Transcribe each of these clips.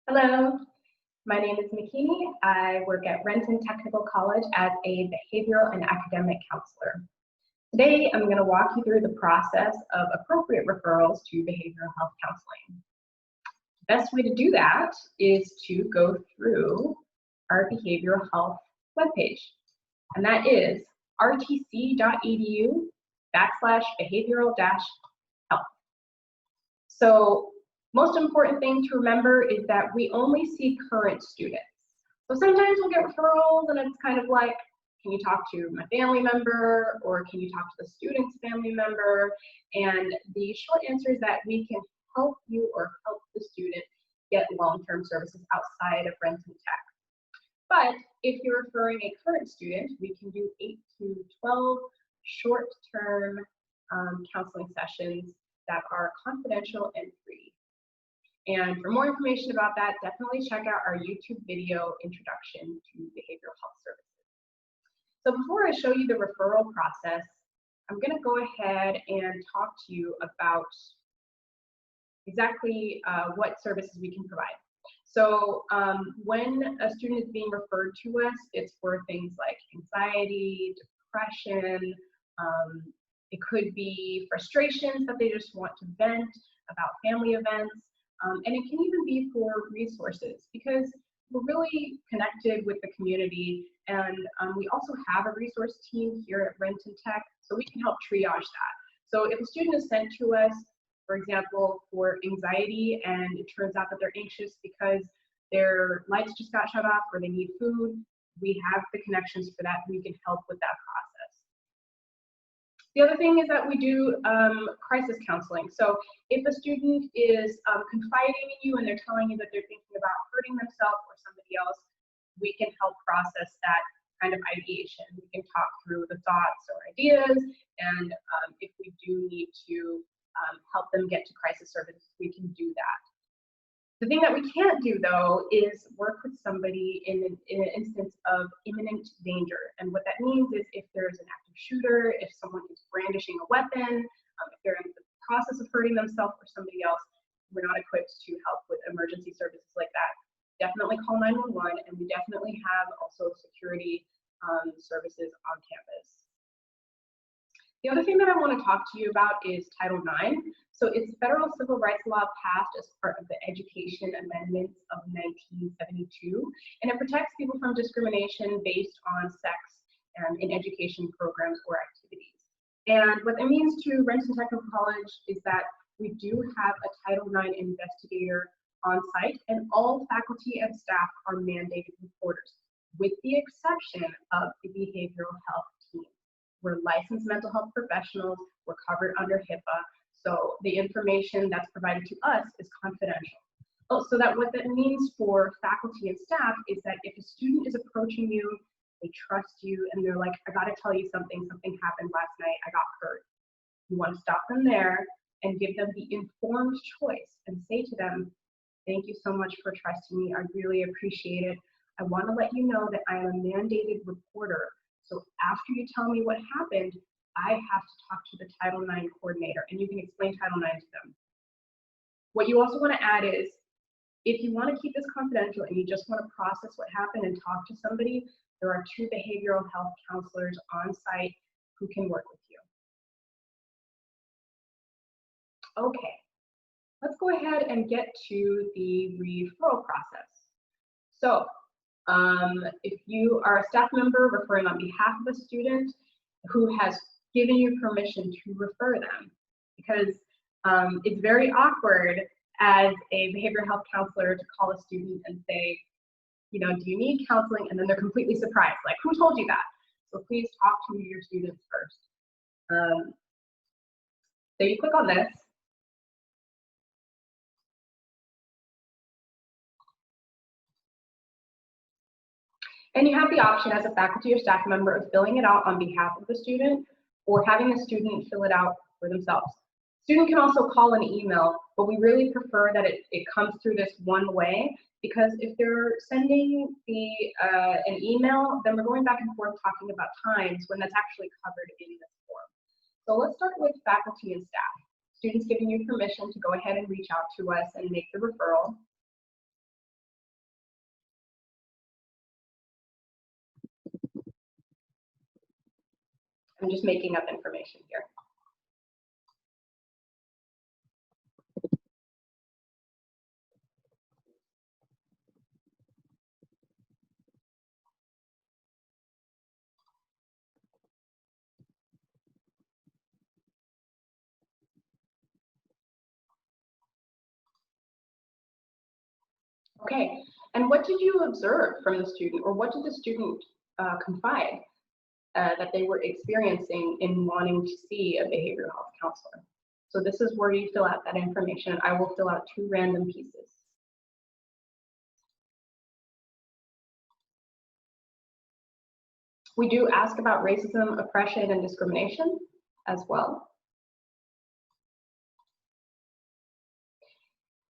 Hello, my name is Makini. I work at Renton Technical College as a behavioral and academic counselor. Today, I'm going to walk you through the process of appropriate referrals to behavioral health counseling. The best way to do that is to go through our behavioral health webpage, and that is rtc.edu/behavioral-health. So, most important thing to remember is that we only see current students. So sometimes we'll get referrals and it's kind of like, can you talk to my family member or can you talk to the student's family member? And the short answer is that we can help you or help the student get long-term services outside of Renton Tech. But if you're referring a current student, we can do 8 to 12 short-term counseling sessions that are confidential and free. And for more information about that, definitely check out our YouTube video, Introduction to Behavioral Health Services. So before I show you the referral process, I'm going to go ahead and talk to you about exactly what services we can provide. So when a student is being referred to us, it's for things like anxiety, depression, it could be frustrations that they just want to vent about family events. And it can even be for resources because we're really connected with the community, and we also have a resource team here at Renton Tech, so we can help triage that. So if a student is sent to us, for example, for anxiety, and it turns out that they're anxious because their lights just got shut off or they need food, we have the connections for that. We can help with that process. The other thing is that we do crisis counseling. So if a student is confiding in you and they're telling you that they're thinking about hurting themselves or somebody else, we can help process that kind of ideation. We can talk through the thoughts or ideas, and if we do need to help them get to crisis services, we can do that. The thing that we can't do, though, is work with somebody in an instance of imminent danger. And what that means is if there's an active shooter, if someone is brandishing a weapon, if they're in the process of hurting themselves or somebody else, we're not equipped to help with emergency services like that. Definitely call 911, and we definitely have also security services on campus. The other thing that I want to talk to you about is Title IX. So it's federal civil rights law passed as part of the Education Amendments of 1972, and it protects people from discrimination based on sex in education programs or activities. And what that means to Renton Technical College is that we do have a Title IX investigator on site, and all faculty and staff are mandated reporters, with the exception of the behavioral health team. We're licensed mental health professionals, we're covered under HIPAA, so the information that's provided to us is confidential. So that what that means for faculty and staff is that if a student is approaching you, they trust you, and they're like, I gotta tell you something happened last night, I got hurt. You wanna stop them there and give them the informed choice and say to them, thank you so much for trusting me, I really appreciate it. I wanna let you know that I am a mandated reporter. So after you tell me what happened, I have to talk to the Title IX coordinator, and you can explain Title IX to them. What you also want to add is, if you want to keep this confidential and you just want to process what happened and talk to somebody, there are 2 behavioral health counselors on site who can work with you. Okay, let's go ahead and get to the referral process. So, if you are a staff member referring on behalf of a student who has given you permission to refer them, because it's very awkward as a behavioral health counselor to call a student and say, you know, do you need counseling? And then they're completely surprised, like, who told you that? So please talk to your students first. So you click on this. And you have the option as a faculty or staff member of filling it out on behalf of the student or having the student fill it out for themselves. Student can also call and email, but we really prefer that it comes through this one way, because if they're sending an email, then we're going back and forth talking about times when that's actually covered in this form. So let's start with faculty and staff. Students giving you permission to go ahead and reach out to us and make the referral. I'm just making up information here. Okay, and what did you observe from the student, or what did the student confide that they were experiencing in wanting to see a behavioral health counselor? So this is where you fill out that information. I will fill out 2 random pieces. We do ask about racism, oppression, and discrimination as well.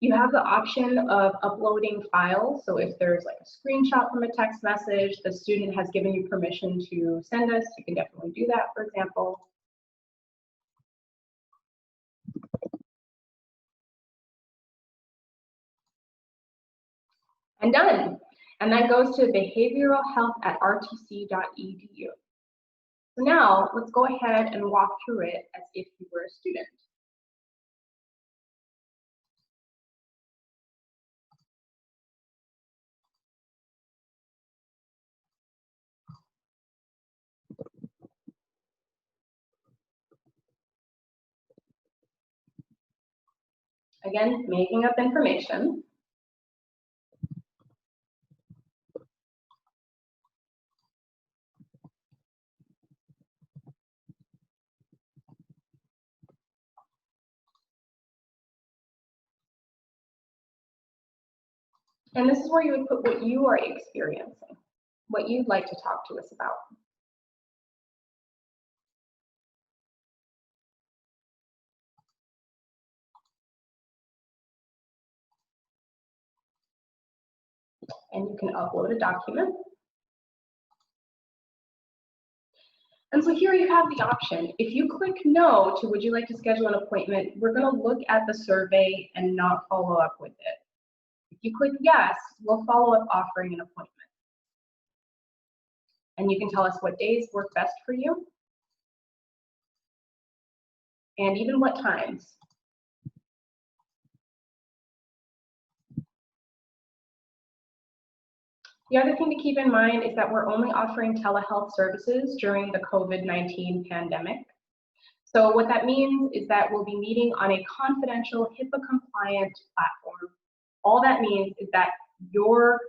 You have the option of uploading files. So if there's like a screenshot from a text message, the student has given you permission to send us, you can definitely do that, for example. And done. And that goes to behavioralhealth@rtc.edu. So now let's go ahead and walk through it as if you were a student. Again, making up information. And this is where you would put what you are experiencing, what you'd like to talk to us about. And you can upload a document. And so here you have the option. If you click no to would you like to schedule an appointment, we're going to look at the survey and not follow up with it. If you click yes, we'll follow up offering an appointment. And you can tell us what days work best for you and even what times. The other thing to keep in mind is that we're only offering telehealth services during the COVID-19 pandemic. So what that means is that we'll be meeting on a confidential HIPAA-compliant platform. All that means is that your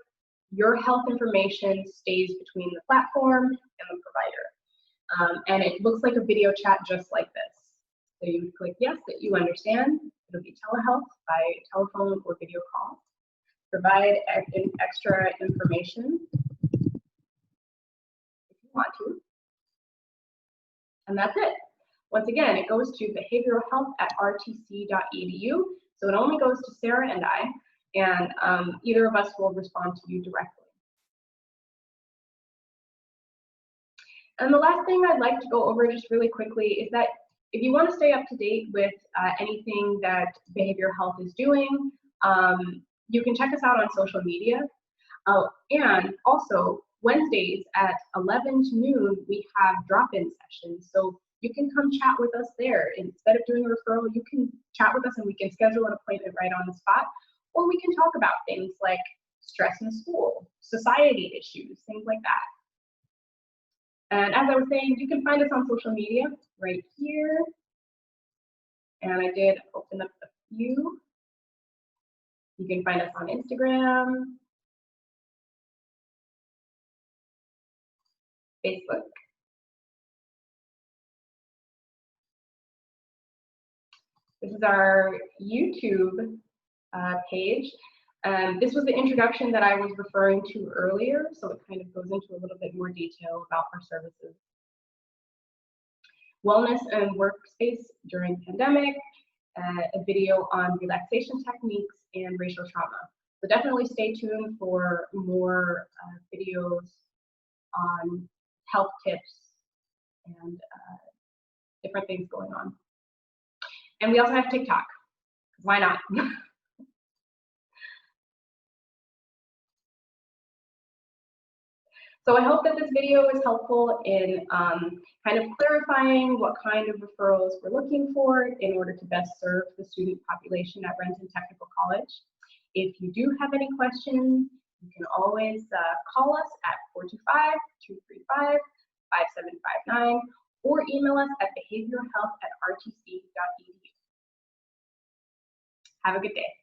health information stays between the platform and the provider. And it looks like a video chat just like this. So you would click yes, that you understand. It'll be telehealth by telephone or video call. Provide extra information if you want to. And that's it. Once again, it goes to behavioralhealth@rtc.edu. So it only goes to Sarah and I, and either of us will respond to you directly. And the last thing I'd like to go over just really quickly is that if you want to stay up to date with anything that behavioral health is doing, you can check us out on social media. And also, Wednesdays at 11 to noon, we have drop-in sessions. So you can come chat with us there. Instead of doing a referral, you can chat with us and we can schedule an appointment right on the spot. Or we can talk about things like stress in school, society issues, things like that. And as I was saying, you can find us on social media right here. And I did open up a few. You can find us on Instagram, Facebook. This is our YouTube page. This was the introduction that I was referring to earlier, so it kind of goes into a little bit more detail about our services. Wellness and workspace during pandemic, a video on relaxation techniques and racial trauma. So definitely stay tuned for more videos on health tips and different things going on. And we also have TikTok. Why not? So I hope that this video was helpful in kind of clarifying what kind of referrals we're looking for in order to best serve the student population at Renton Technical College. If you do have any questions, you can always call us at 425-235-5759 or email us at behavioralhealth@rtc.edu. Have a good day.